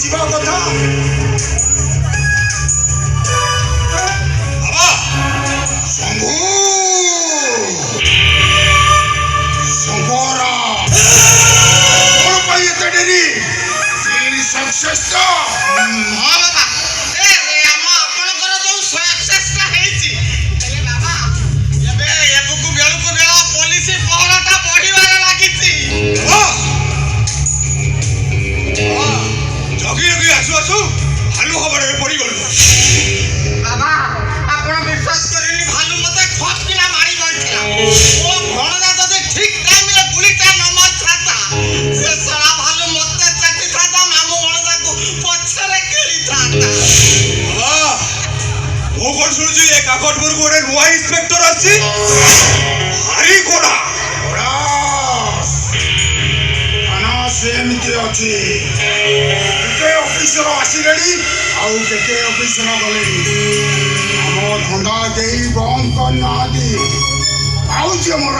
ଆସିବା କଥା। ଶମ୍ଭୁ ଶମ୍ଭରା କଣ ପାଇଁ ଏତେ ଡେରି? ସକ୍ସେସ୍ ତ ହଁ ବାବା ଆମ ଆପଣଙ୍କର ଯୋଉ ସକ୍ସେସଟା ହେଇଛି ହେଲେ ବାବା ଏବେ ଏବୁକୁ ବେଳକୁ ବେଳ ପୋଲିସ ପହରାଟା ବଢିବାରେ ଲାଗିଛି। ଜଗି ଜଗି ଆସୁ ଆସୁ ଭାଲୁ ଖବରରେ ପଡିଗଲୁ। ବାବା ଆପଣ ବିଶ୍ୱାସ କରିବେନି ଭାଲୁ ମତେ ଖଟକିନା ମାରି ବସିଥିଲା। ମୋ ଭଣଜା ଯଦି ଠିକ ଟାଇମରେ ଗୁଳିଟା ନ ମାରିଥାନ୍ତା ସେ ଶଳା ଭାଲୁ ମତେ ଚାଟିଥାନ୍ତା ମାମୁ ଭଣଜାକୁ ପଛରେ କିଳିଥାନ୍ତା। ମୁଁ କଣ ଶୁଣୁଛି ଏ କାକଟପୁରକୁ ଗୋଟେ ନୂଆ ଇନ୍ସପେକ୍ଟର ଆସିଛି। ଭାରି କୋଡ଼ା ସେମିତି ଅଛି। କେତେ ଅଫିସର ଆସିଲେଣି ଆଉ କେତେ ଅଫିସର ଗଲେଣି। ଆମ ଧନ୍ଦା କେହି ବନ୍ଦ କରିନାହାନ୍ତି। ଆଉଛି ଆମର